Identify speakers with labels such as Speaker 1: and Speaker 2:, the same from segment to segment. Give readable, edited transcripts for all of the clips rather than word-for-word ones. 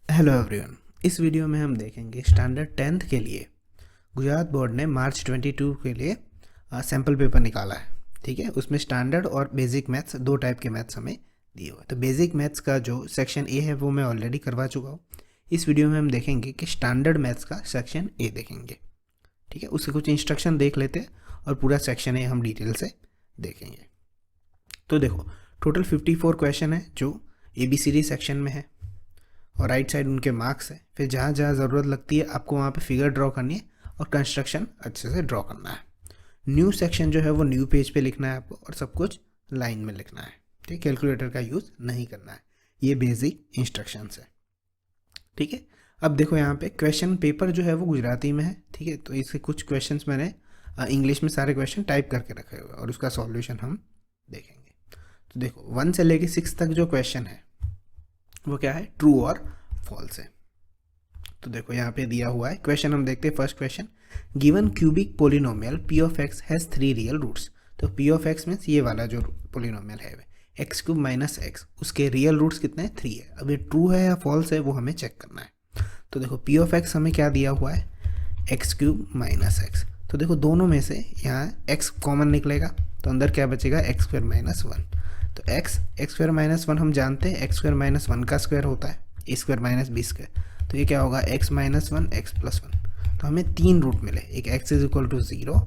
Speaker 1: Hello everyone. इस video में हम देखेंगे स्टैंडर्ड 10th के लिए गुजरात बोर्ड ने मार्च 22 के लिए सैम्पल पेपर निकाला है। ठीक है, उसमें स्टैंडर्ड और बेसिक मैथ्स दो टाइप के मैथ्स हमें दिए हुए। तो बेसिक मैथ्स का जो सेक्शन ए है वो मैं ऑलरेडी करवा चुका हूँ। इस वीडियो में हम देखेंगे कि स्टैंडर्ड मैथ्स का सेक्शन ए देखेंगे। ठीक है, उसके कुछ इंस्ट्रक्शन देख लेते हैं और पूरा सेक्शन ए हम डिटेल से देखेंगे। तो देखो, टोटल 54 क्वेश्चन है जो ABCD सेक्शन में है और राइट साइड उनके मार्क्स है। फिर जहाँ जहाँ ज़रूरत लगती है आपको वहाँ पे फिगर ड्रॉ करनी है और कंस्ट्रक्शन अच्छे से ड्रॉ करना है। न्यू सेक्शन जो है वो न्यू पेज पे लिखना है आपको और सब कुछ लाइन में लिखना है। ठीक, कैलकुलेटर का यूज़ नहीं करना है। ये बेसिक इंस्ट्रक्शंस है। ठीक है, अब देखो यहाँ पे क्वेश्चन पेपर जो है वो गुजराती में है। ठीक है, तो इसके कुछ क्वेश्चंस मैंने इंग्लिश में सारे क्वेश्चन टाइप करके रखे हुए और उसका सॉल्यूशन हम देखेंगे। तो देखो 1 से लेके 6 तक जो क्वेश्चन है वो क्या है, ट्रू और फॉल्स है। तो देखो यहाँ पे दिया हुआ है क्वेश्चन, हम देखते हैं first question. Given cubic polynomial P of X has 3 real roots. तो पी ऑफ एक्स मीन्स ये वाला जो पोलिनोमियल है एक्स क्यूब माइनस एक्स, उसके रियल रूट्स कितने हैं, 3 है। अब ये ट्रू है या फॉल्स है वो हमें चेक करना है। तो देखो पी ऑफ एक्स हमें क्या दिया हुआ है, एक्स क्यूब माइनस एक्स। तो देखो दोनों में से यहाँ एक्स कॉमन निकलेगा तो अंदर क्या बचेगा, एक्स स्क्वायर माइनस 1। तो एक्स स्क्वायर माइनस 1 हम जानते हैं एक्स स्क्वायर माइनस 1 का स्क्वायर होता है ए स्क्वायर माइनस बी स्क्वायर। तो ये क्या होगा, एक्स माइनस 1 एक्स प्लस 1। तो हमें 3 रूट मिले, एक एक्स इज इक्वल टू 0,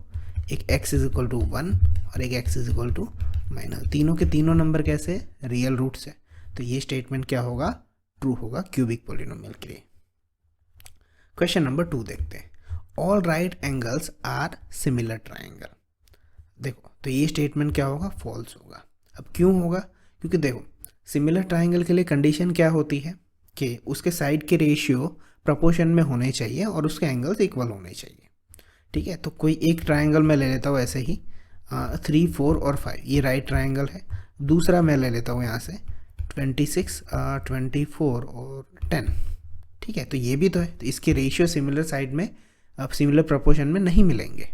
Speaker 1: एक एक्स इज इक्वल टू 1 और एक X is equal to minus. तीनों के तीनों नंबर कैसे, रियल रूट्स है। तो ये स्टेटमेंट क्या होगा, ट्रू होगा क्यूबिक पोलिनोमियल के लिए। क्वेश्चन नंबर 2 देखते हैं। All right angles are similar triangle. देखो तो ये स्टेटमेंट क्या होगा, फॉल्स होगा। अब क्यों होगा, क्योंकि देखो सिमिलर ट्राइंगल के लिए कंडीशन क्या होती है कि उसके साइड के रेशियो प्रपोर्शन में होने चाहिए और उसके एंगल्स इक्वल होने चाहिए। ठीक है, तो कोई एक ट्राइंगल मैं ले लेता हूँ ऐसे ही 3, 4 और 5, ये राइट ट्राइंगल है। दूसरा मैं ले लेता हूँ यहाँ से 26, 24 और 10। ठीक है, तो ये भी तो है, तो इसके रेशियो सिमिलर साइड में अब सिमिलर प्रपोर्शन में नहीं मिलेंगे।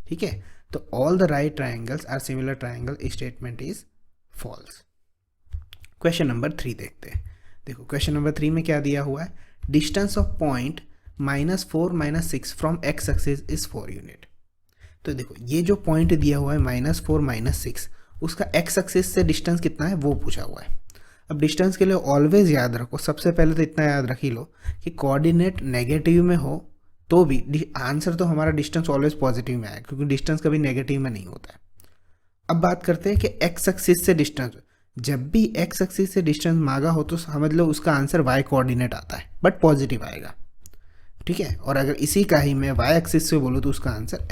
Speaker 1: ठीक है, तो all the right triangles are similar triangle statement is false. Question number 3 देखते हैं। देखो क्वेश्चन नंबर 3 में क्या दिया हुआ है, distance of point -4 -6 from x axis is 4 unit. तो देखो ये जो पॉइंट दिया हुआ है -4 -6, उसका एक्स एक्सिस से डिस्टेंस कितना है वो पूछा हुआ है। अब डिस्टेंस के लिए ऑलवेज याद रखो, सबसे पहले तो इतना याद रख ही लो कि कोऑर्डिनेट नेगेटिव में हो तो भी आंसर तो हमारा डिस्टेंस ऑलवेज पॉजिटिव में आएगा, क्योंकि डिस्टेंस कभी नेगेटिव में नहीं होता है। अब बात करते हैं कि एक्स एक्सिस से डिस्टेंस, जब भी एक्स एक्सिस से डिस्टेंस मांगा हो तो समझ लो उसका आंसर वाई कोऑर्डिनेट आता है बट पॉजिटिव आएगा। ठीक है, और अगर इसी का ही मैं वाई एक्सिस से बोलूँ तो उसका आंसर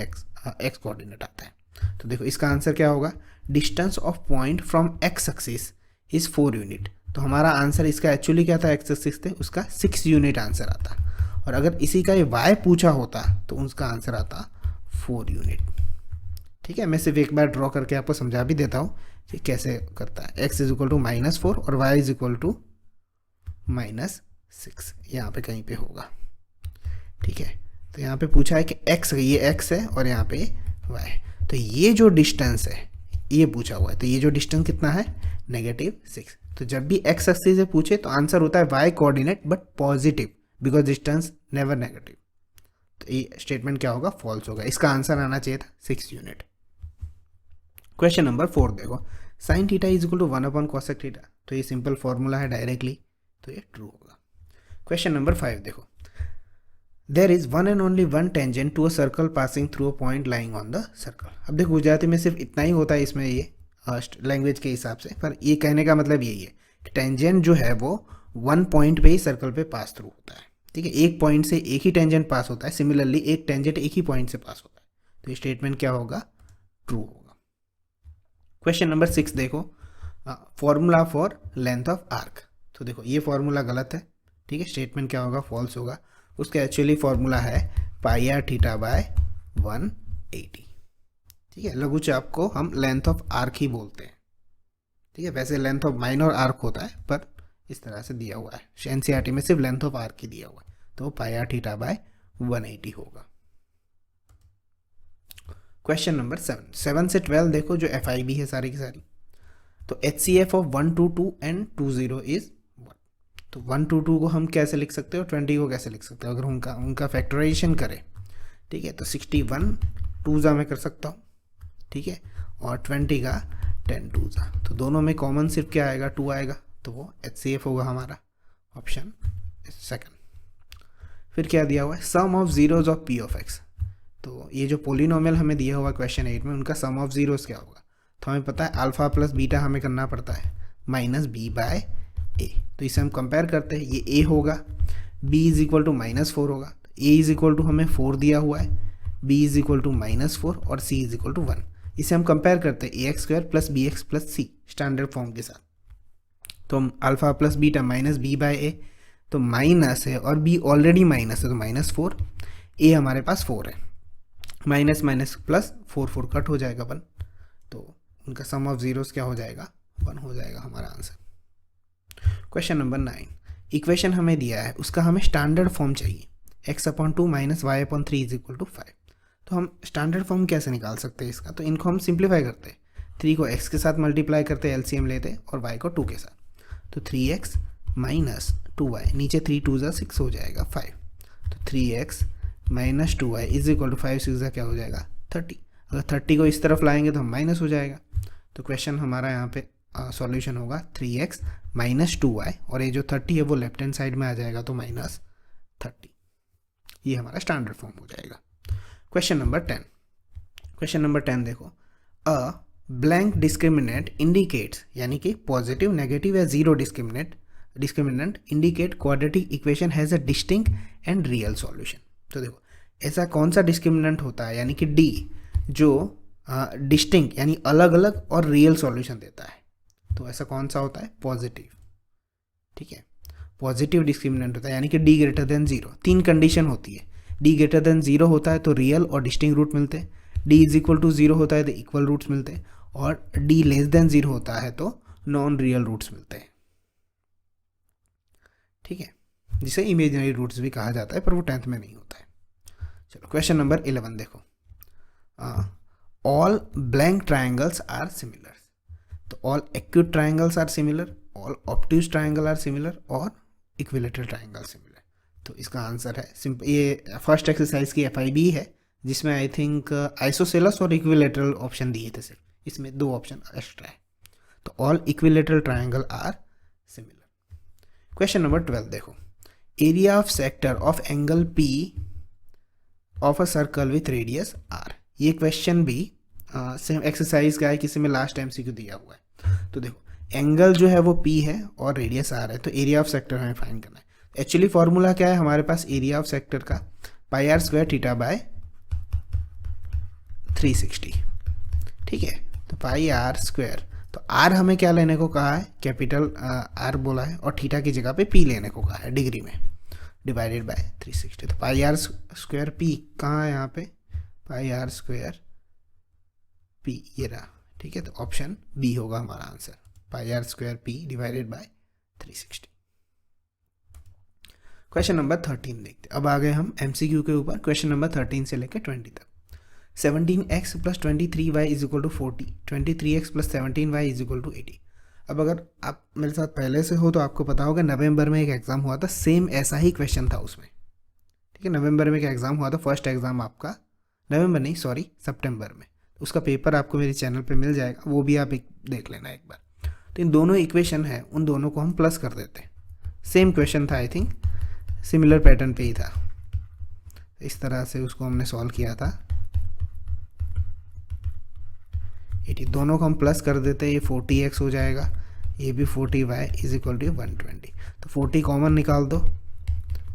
Speaker 1: एक्स कोऑर्डिनेट आता है। तो देखो इसका आंसर क्या होगा, distance of point from x axis is 4 unit. तो हमारा आंसर इसका एक्चुअली क्या था, एक्स एक्सिस थे, उसका 6 यूनिट आंसर आता। और अगर इसी का ये वाई पूछा होता तो उसका आंसर आता 4 यूनिट। ठीक है, मैं सिर्फ एक बार ड्रॉ करके आपको समझा भी देता हूँ कि कैसे करता है। एक्स इज इक्वल टू -4 और वाई इज इक्वल टू -6, यहाँ पे कहीं पे होगा। ठीक है, तो यहाँ पे पूछा है कि एक्स, ये एक्स है और यहाँ पे वाई, तो ये जो डिस्टेंस है ये पूछा हुआ है। तो ये जो डिस्टेंस कितना है, -6। तो जब भी एक्स एक्सिस से पूछे तो आंसर होता है Y coordinate but positive, because distance never negative. तो ये स्टेटमेंट क्या होगा, फॉल्स होगा। इसका आंसर आना चाहिए था 6 यूनिट। क्वेश्चन नंबर 4 देखो, sine theta is equal to 1 cosec theta. तो ये सिंपल फॉर्मूला है डायरेक्टली, तो ये ट्रू होगा। क्वेश्चन नंबर 5 देखो, there is one and only one tangent to a circle passing through a point lying on the circle. अब देखो गुजराती में सिर्फ इतना ही होता है इसमें, ये लैंग्वेज के हिसाब से, पर ये कहने का मतलब यही है कि टेंजेंट जो है वो वन पॉइंट पे ही सर्कल पे पास थ्रू होता है। ठीक है, एक पॉइंट से एक ही टेंजेंट पास होता है, सिमिलरली एक टेंजेंट एक ही पॉइंट से पास होता है। तो ये स्टेटमेंट क्या होगा, ट्रू होगा। क्वेश्चन नंबर 6 देखो, formula for length of arc. तो देखो ये फॉर्मूला गलत है। ठीक है, स्टेटमेंट क्या होगा, फॉल्स होगा। उसका एक्चुअली फॉर्मूला है पाई आर थीटा बाय 180। ठीक है, लघुचाप को हम लेंथ ऑफ आर्क ही बोलते हैं। ठीक है, वैसे लेंथ ऑफ माइनर आर्क होता है, पर इस तरह से दिया हुआ है एनसीईआरटी में, सिर्फ लेंथ ऑफ आर्क ही दिया हुआ है, तो पाई आर थीटा बाय 180 होगा। क्वेश्चन नंबर 7 से 12 देखो, जो FIB है सारी की सारी। तो HCF ऑफ 122 एंड 20 इज 1। तो 122 को हम कैसे लिख सकते हो, 20 को कैसे लिख सकते हो, अगर उनका फैक्टराइजेशन करें, ठीक है, तो 61 2 में कर सकता हूँ, ठीक है, और 20 का 10 2 तो दोनों में कॉमन सिर्फ क्या आएगा, 2 आएगा, तो वो HCF होगा हमारा ऑप्शन सेकंड। फिर क्या दिया हुआ है, sum of zeros of P of X। तो ये जो पोलिनोमियल हमें दिया हुआ क्वेश्चन 8 में, उनका सम ऑफ जीरोज क्या होगा, तो हमें पता है अल्फा प्लस बीटा हमें करना पड़ता है माइनस बी बाय ए। तो इसे हम कंपेयर करते हैं, ये a होगा, b इज इक्वल टू -4 होगा, a इज इक्वल टू हमें 4 दिया हुआ है, b इज इक्वल टू -4 और c इज इक्वल टू 1। इसे हम कंपेयर करते हैं ax² plus bx plus c standard form के साथ। तो हम alpha plus beta minus B by A, तो माइनस है और b ऑलरेडी माइनस है तो -4, a हमारे पास 4 है, माइनस माइनस प्लस 4 4 कट हो जाएगा 1, तो उनका सम ऑफ जीरोस क्या हो जाएगा, 1 हो जाएगा हमारा आंसर। क्वेश्चन नंबर 9, इक्वेशन हमें दिया है, उसका हमें स्टैंडर्ड फॉर्म चाहिए, x/2 minus y/3 is equal to 5। तो हम स्टैंडर्ड फॉर्म कैसे निकाल सकते हैं इसका, तो इनको हम सिंप्लीफाई करते हैं, 3 को x के साथ मल्टीप्लाई करते हैं, LCM लेते हैं, और y को 2 के साथ, तो 3x माइनस 2y, नीचे 3 2 6 हो जाएगा 5, तो 3x minus 2y is equal to 5 6 क्या हो जाएगा 30। अगर 30 को इस तरफ लाएंगे तो हम माइनस हो जाएगा, तो क्वेश्चन हमारा यहाँ पे सॉल्यूशन होगा 3x माइनस 2y, और ये जो 30 है वो लेफ्ट हैंड साइड में आ जाएगा, तो -30, ये हमारा स्टैंडर्ड फॉर्म हो जाएगा। क्वेश्चन नंबर 10, क्वेश्चन नंबर 10 देखो, अ ब्लैंक डिस्क्रिमिनेंट इंडिकेट्स, यानी कि पॉजिटिव नेगेटिव या zero discriminant indicate quadratic equation has a distinct and real solution. तो देखो ऐसा कौन सा डिस्क्रिमिनेंट होता है, यानी कि डी, जो डिस्टिंक्ट यानी अलग अलग और रियल सॉल्यूशन देता है, तो ऐसा कौन सा होता है, पॉजिटिव, ठीक है, पॉजिटिव डिस्क्रिमिनेंट होता है, यानी कि d ग्रेटर देन 0। 3 कंडीशन होती है, d ग्रेटर देन 0 होता है तो रियल और डिस्टिंक्ट रूट मिलते हैं, d इज इक्वल टू 0 होता है तो इक्वल रूट्स मिलते हैं, और d लेस देन 0 होता है तो नॉन रियल रूट्स मिलते हैं, ठीक है, जिसे इमेजिनरी रूट्स भी कहा जाता है, पर वो 10th में नहीं होता है। चलो क्वेश्चन नंबर 11 देखो, all blank triangles are similar. तो all acute triangles are similar, all obtuse triangle are similar, और इक्विलेटरल ट्राइंगल सिमिलर। तो इसका आंसर है सिंपल, ये फर्स्ट एक्सरसाइज की FIB है, जिसमें आई थिंक आइसोसेलस और इक्विलेटरल ऑप्शन दिए थे, सिर्फ इसमें 2 ऑप्शन एक्स्ट्रा है, तो all equilateral triangle are similar. Question number 12 देखो, area of sector of angle P of a circle with radius R। ये क्वेश्चन भी सेम एक्सरसाइज का है, किसी में लास्ट टाइम MCQ दिया हुआ है। तो देखो एंगल जो है वो P है और रेडियस R है, तो एरिया ऑफ सेक्टर हमें फाइंड करना है। एक्चुअली फॉर्मूला क्या है हमारे पास एरिया ऑफ सेक्टर का, πr² थीटा बाय 360, ठीक है, तो πr², तो R हमें क्या लेने को कहा है, कैपिटल R बोला है, और थीटा की जगह पे P लेने को कहा है डिग्री में, डिवाइडेड बाय 360, तो πr² P कहाँ है यहाँ पे, πr² P ये रहा, ठीक है, तो ऑप्शन बी होगा हमारा answer, πr² P divided by 360। Question number 13 देखते, अब आ गए हम MCQ के ऊपर, क्वेश्चन नंबर 13 से लेकर 20 तक। 17x plus 23y is equal to 40, 23x plus 17y is equal to 80। अब अगर आप मेरे साथ पहले से हो तो आपको पता होगा नवंबर में एक एग्ज़ाम हुआ था, सेम ऐसा ही क्वेश्चन था उसमें, ठीक है, नवंबर में एक एग्ज़ाम हुआ था, फर्स्ट एग्ज़ाम आपका, नवंबर नहीं सॉरी सितंबर में, उसका पेपर आपको मेरे चैनल पे मिल जाएगा, वो भी आप देख लेना एक बार। तो इन दोनों इक्वेशन है, उन दोनों को हम प्लस कर देते हैं, सेम क्वेश्चन था, आई थिंक सिमिलर पैटर्न पे ही था, इस तरह से उसको हमने सॉल्व किया था। 80 दोनों को हम प्लस कर देते हैं, ये 40x हो जाएगा, ये भी 40y इज इक्वल टू 120, तो 40 कॉमन निकाल दो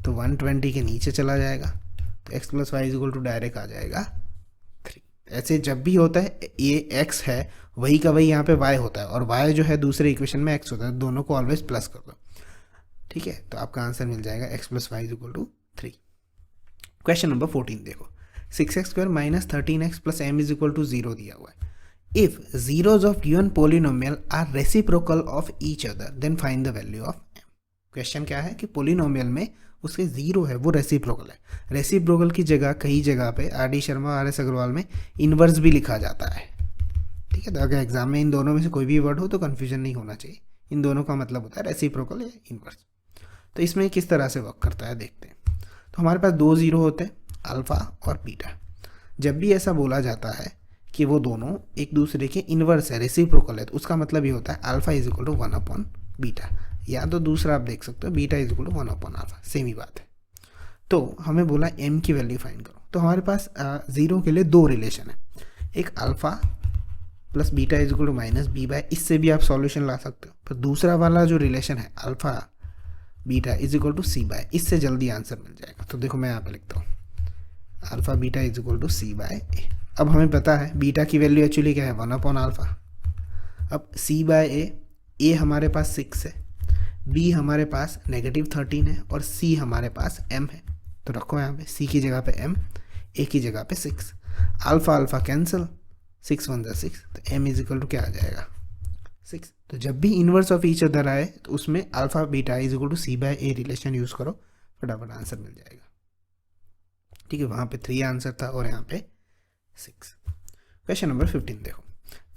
Speaker 1: तो 120 के नीचे चला जाएगा, तो x plus Y is equal to direct आ जाएगा 3। ऐसे जब भी होता है ये x है वही का वही यहाँ पे y होता है, और y जो है दूसरे इक्वेशन में x होता है, दोनों को ऑलवेज प्लस कर दो, ठीक है, तो आपका आंसर मिल जाएगा x plus Y is equal to 3। Question number 14 देखो, 6x² minus 13x plus m is equal to 0 दिया हुआ है। If zeros of given polynomial are reciprocal of each other, then find the value of m। Question क्या है कि polynomial में उसके zero है वो रेसिप्रोकल है, रेसिप्रोकल की जगह कई जगह पे RD शर्मा RS अग्रवाल में इन्वर्स भी लिखा जाता है, ठीक है, तो अगर एग्जाम में इन दोनों में से कोई भी वर्ड हो तो कन्फ्यूजन नहीं होना चाहिए, इन दोनों का मतलब होता है रेसिप्रोकल या इन्वर्स। तो इसमें किस तरह से वर्क करता है देखते हैं। तो हमारे पास दो ज़ीरो होते हैं, अल्फ़ा और बीटा। जब भी ऐसा बोला जाता है कि वो दोनों एक दूसरे के इन्वर्स है, रेसिप्रोकल है, तो उसका मतलब ये होता है alpha is equal to 1 upon beta, या तो दूसरा आप देख सकते हो beta is equal to 1 upon alpha, same ही बात है। तो हमें बोला m की वैल्यू फाइंड करो। तो हमारे पास ज़ीरो के लिए दो रिलेशन है, एक alpha plus beta is equal to minus B by, इससे भी आप सॉल्यूशन ला सकते हो। पर दूसरा वाला जो रिलेशन है alpha beta is equal to C by, इससे जल्दी आंसर मिल जाएगा। तो देखो मैं यहाँ पे लिखता हूँ alpha beta is equal to C by A. अब हमें पता है बीटा की वैल्यू एक्चुअली क्या है, 1 अपॉन अल्फ़ा। अब सी बाय ए हमारे पास 6 है, बी हमारे पास -13 है और सी हमारे पास m है। तो रखो यहाँ पे सी की जगह पे m, ए की जगह पे 6, अल्फ़ा अल्फ़ा कैंसिल, 6 1 6, तो m इज इक्वल टू क्या आ जाएगा 6। तो जब भी इन्वर्स ऑफ ईच अदर आए तो उसमें alpha beta is equal to C by A relation use करो, फटाफट आंसर मिल जाएगा। ठीक है, वहाँ पे 3 आंसर था और यहाँ पे 6। क्वेश्चन नंबर 15 देखो,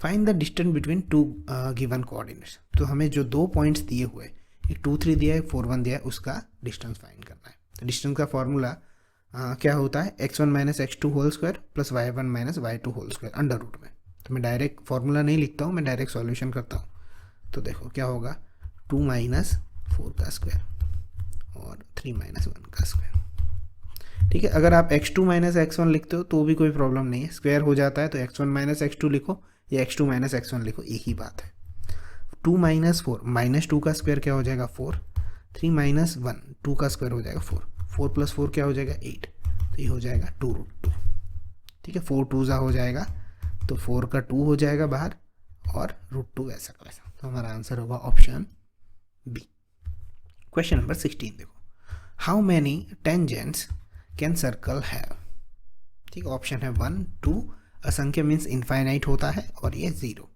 Speaker 1: find the distance between two given coordinates. तो हमें जो दो पॉइंट्स दिए हुए, एक 2 3 दिया है, 4 1 दिया है, उसका डिस्टेंस फाइंड करना है। तो डिस्टेंस का फॉर्मूला क्या होता है, x1 minus x2 whole square plus y1 minus y2 whole square under root में। तो मैं डायरेक्ट फार्मूला नहीं लिखता हूँ, मैं डायरेक्ट सॉल्यूशन करता हूँ। तो देखो क्या होगा, 2 माइनस 4 का स्क्वायर और 3 माइनस 1 का स्क्वायर। ठीक है, अगर आप x2 माइनस x1 लिखते हो तो भी कोई प्रॉब्लम नहीं है, स्क्वायर हो जाता है। तो x1 माइनस x2 लिखो या x2 माइनस x1 लिखो, एक ही बात है। 2 माइनस 4, माइनस 2 का स्क्वायर क्या हो जाएगा 4, 3 माइनस 1, 2 का स्क्वायर हो जाएगा 4, 4 प्लस 4 क्या हो जाएगा 8, तो ये हो जाएगा 2 रूट 2। ठीक है, 4 2 हो जाएगा, तो 4 का 2 हो जाएगा बाहर और रूट 2 ऐसा का वैसा। तो हमारा आंसर होगा ऑप्शन बी। क्वेश्चन नंबर 16 देखो, how many tangents can circle have. ठीक, ऑप्शन है 1 2, असंख्य मीन्स इनफाइनाइट होता है, और ये 0।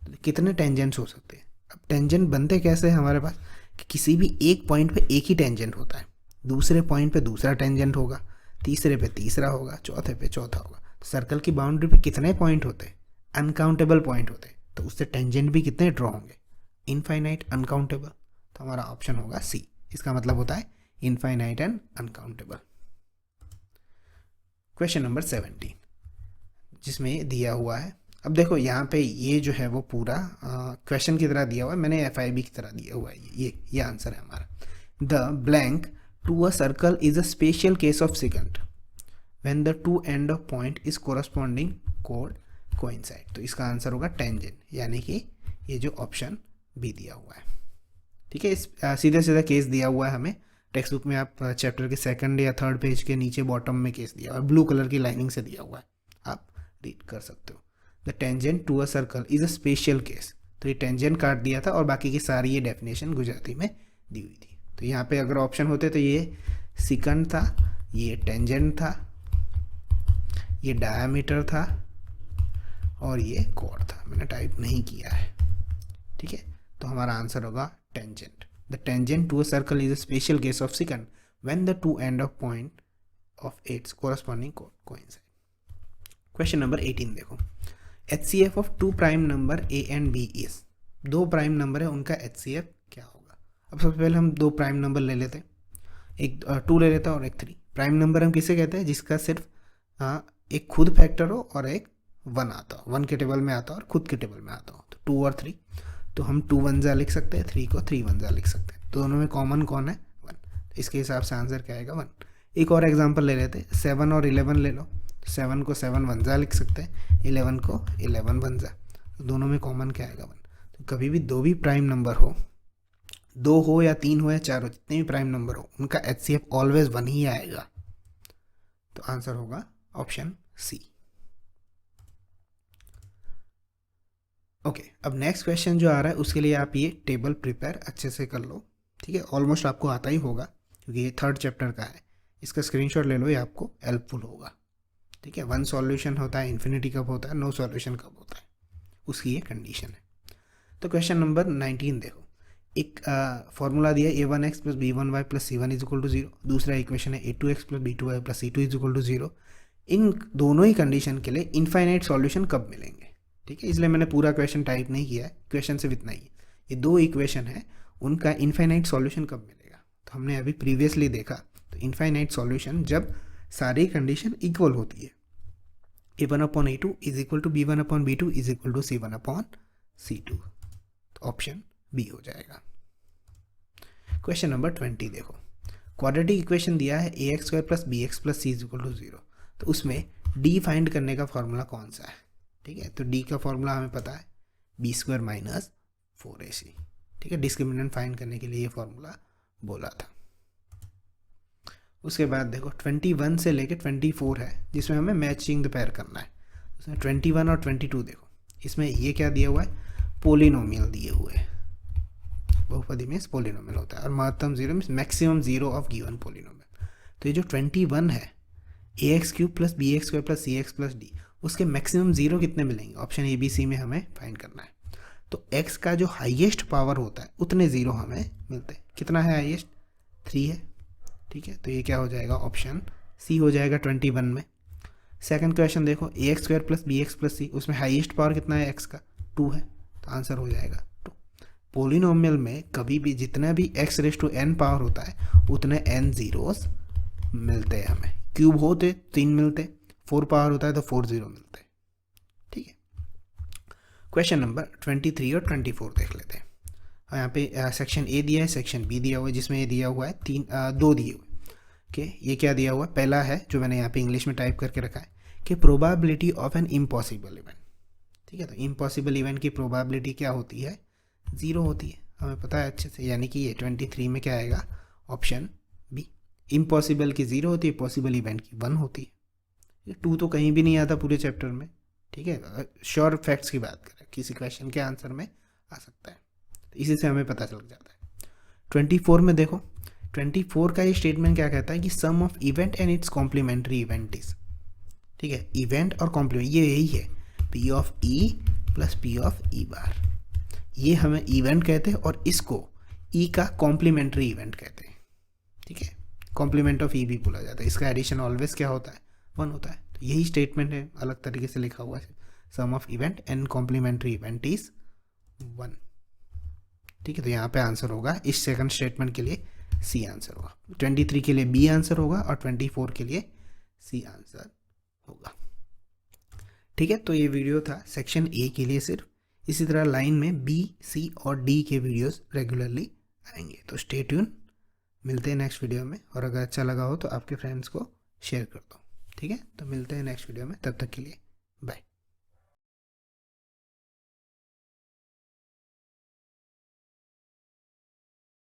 Speaker 1: तो कितने टेंजेंट्स हो सकते हैं। अब टेंजेंट बनते कैसे हैं हमारे पास, कि किसी भी एक पॉइंट पे एक ही टेंजेंट होता है, दूसरे पॉइंट पे दूसरा टेंजेंट होगा, तीसरे पे तीसरा होगा, चौथे पे चौथा होगा। तो सर्कल की बाउंड्री पे कितने पॉइंट होते हैं, अनकाउंटेबल पॉइंट होते हैं। तो उससे टेंजेंट भी कितने ड्रॉ होंगे, इनफाइनाइट, अनकाउंटेबल। तो हमारा ऑप्शन होगा सी, इसका मतलब होता है infinite and uncountable. Question number 17 जिसमें दिया हुआ है, अब देखो यहाँ पे ये जो है वो पूरा क्वेश्चन की तरह दिया हुआ है, मैंने FIB की तरह दिया हुआ है। ये आंसर है हमारा। The blank to a circle is a special case of secant when the two end of point is corresponding कोड कोइंसाइड। तो इसका आंसर होगा टेंजेंट, यानी कि ये जो ऑप्शन बी दिया हुआ है। ठीक है, इस सीधा सीधा केस दिया हुआ है हमें टेक्स्ट बुक में। आप चैप्टर के 2nd या 3rd पेज के नीचे बॉटम में केस दिया हुआ है, ब्लू कलर की लाइनिंग से दिया हुआ है, आप रीड कर सकते हो। The tangent to a circle is a special case. तो ये टेंजेंट काट दिया था और बाकी की सारी ये डेफिनेशन गुजराती में दी हुई थी। तो यहाँ पे अगर ऑप्शन होते तो ये सिकंड था, ये टेंजेंट था, ये डायामीटर था और ये कोड था। मैंने टाइप नहीं किया है। ठीक है, तो हमारा आंसर होगा tangent. The tangent to a circle is a special case of secant when the two end of point of its corresponding कोड कोइंसाइड। क्वेश्चन नंबर 18 देखो, HCF of two prime number A and B is. दो prime number है, उनका HCF क्या होगा। अब सबसे पहले हम दो प्राइम नंबर ले लेते हैं, एक 2 ले लेते हैं और एक 3। प्राइम नंबर हम किसे कहते हैं, जिसका सिर्फ एक खुद फैक्टर हो और एक 1 आता हो, 1 के टेबल में आता हो और खुद के टेबल में आता हो। तो 2 और 3, तो हम 2 1 जा लिख सकते हैं, 3 को 3 1 जा लिख सकते हैं। दोनों में कॉमन कौन है 1, तो इसके हिसाब से आंसर क्या आएगा 1। एक और एग्जांपल ले लेते हैं, 7 और 11 ले लो। 7 को 7 1 जा लिख सकते हैं, 11 को 11 1 जा। तो दोनों में कॉमन क्या आएगा 1। तो कभी भी दो भी प्राइम नंबर हो, 2 हो या 3 हो या 4 हो, जितने भी प्राइम नंबर हो, उनका HCF ऑलवेज 1 ही आएगा। तो आंसर होगा ऑप्शन सी। ओके, अब नेक्स्ट क्वेश्चन जो आ रहा है उसके लिए आप ये टेबल प्रिपेयर अच्छे से कर लो। ठीक है, ऑलमोस्ट आपको आता ही होगा क्योंकि ये 3rd चैप्टर का है। इसका स्क्रीनशॉट ले लो, ये आपको हेल्पफुल होगा। ठीक है, 1 सॉल्यूशन होता है, इन्फिनिटी कब होता है, नो सॉल्यूशन कब होता है, उसकी ये कंडीशन है। तो क्वेश्चन नंबर 19 देखो, एक फॉर्मूला दिया a1x plus b1y plus c1 is equal to 0। दूसरा इक्वेशन है a2x plus b2y plus c2 is equal to 0। इन दोनों ही कंडीशन के लिए इनफाइनाइट सॉल्यूशन कब मिलेंगे। ठीक है, इसलिए मैंने पूरा क्वेश्चन टाइप नहीं किया है, क्वेश्चन सिर्फ इतना ही है। ये दो इक्वेशन है, उनका इनफाइनाइट सॉल्यूशन कब मिलेगा। तो हमने अभी प्रीवियसली देखा, तो इनफाइनाइट सॉल्यूशन जब सारी कंडीशन इक्वल होती है, a1/a2 is equal to b1/b2 is equal to c1/c2, तो ऑप्शन बी हो जाएगा। क्वेश्चन नंबर 20 देखो, क्वाड्रेटिक इक्वेशन दिया है ax² + bx + c is equal to 0, तो उसमें d फाइंड करने का फॉर्मूला कौन सा है? ठीक है, तो d का फॉर्मूला हमें पता है b² - 4ac। ठीक है, डिस्क्रिमिनेंट फाइंड करने के लिए ये फॉर्मूला बोला था। उसके बाद देखो 21 से लेके 24 है, जिसमें हमें मैचिंग द पेयर करना है। उसमें 21 और 22 देखो, इसमें ये क्या दिया हुआ है, पोलिनोमियल दिए हुए हैं। बहुपदी में पोलिनोमियल होता है और महत्तम 0 means maximum 0 of given polynomial. तो ये जो 21 है ax³ + bx² + cx + d, उसके मैक्सिमम 0 कितने मिलेंगे? ऑप्शन ए बी सी में हमें फाइंड करना है। तो x का जो हाईएस्ट पावर होता है उतने 0 हमें मिलते हैं। कितना है हाईएस्ट? 3 है। ठीक है, तो ये क्या हो जाएगा? ऑप्शन सी हो जाएगा 21 में। सेकंड क्वेश्चन देखो, ax² + bx + c, उसमें हाईएस्ट पावर कितना है x का? 2 है, तो आंसर हो जाएगा 2। पोलिनोमियल में कभी भी जितना भी x⁻n पावर होता है उतने n जीरोस मिलते हैं हमें। क्यूब होते 3 मिलते, 4 पावर होता है तो 4 0 मिलते। ठीक है, क्वेश्चन नंबर 23 और 24 देख लेते हैं। यहाँ पे सेक्शन ए दिया है, सेक्शन बी दिया हुआ है, जिसमें ये दिया हुआ है 2 दिए हुए। ओके, ये क्या दिया हुआ है? पहला है जो मैंने यहाँ पे इंग्लिश में टाइप करके रखा है कि probability of an impossible event. ठीक है, तो इम्पॉसिबल इवेंट की प्रोबेबिलिटी क्या होती है? 0 होती है, हमें पता है अच्छे से। यानी कि ये 23 में क्या आएगा? Option B. इम्पॉसिबल की 0 होती है, पॉसिबल इवेंट की 1 होती है। 2 तो कहीं भी नहीं आता पूरे चैप्टर में। ठीक है, श्योर फैक्ट्स की बात करें, किसी क्वेश्चन के आंसर में आ सकता है, तो इसी से हमें पता चल जाता है। 24 में देखो, 24 का ये स्टेटमेंट क्या कहता है कि sum of event and its complementary event is. ठीक है, इवेंट और कॉम्प्लीमेंट ये यही है, P of E + P of E bar. ये हमें इवेंट कहते हैं और इसको E का कॉम्प्लीमेंट्री इवेंट कहते हैं। ठीक है, कॉम्प्लीमेंट ऑफ E भी बोला जाता है। इसका एडिशन ऑलवेज क्या होता है? 1 होता है। तो यही स्टेटमेंट है, अलग तरीके से लिखा हुआ है, sum of event and complementary event is 1। ठीक है, तो यहाँ पे आंसर होगा इस सेकंड स्टेटमेंट के लिए सी आंसर होगा। 23 के लिए बी आंसर होगा और 24 के लिए सी आंसर होगा। ठीक है, तो ये वीडियो था सेक्शन ए के लिए सिर्फ। इसी तरह लाइन में बी, सी और डी के वीडियोस रेगुलरली आएंगे, तो स्टे ट्यून। मिलते हैं नेक्स्ट वीडियो में, और अगर अच्छा लगा हो तो आपके फ्रेंड्स को शेयर कर दो। ठीक है, तो मिलते हैं नेक्स्ट वीडियो में, तब तक के लिए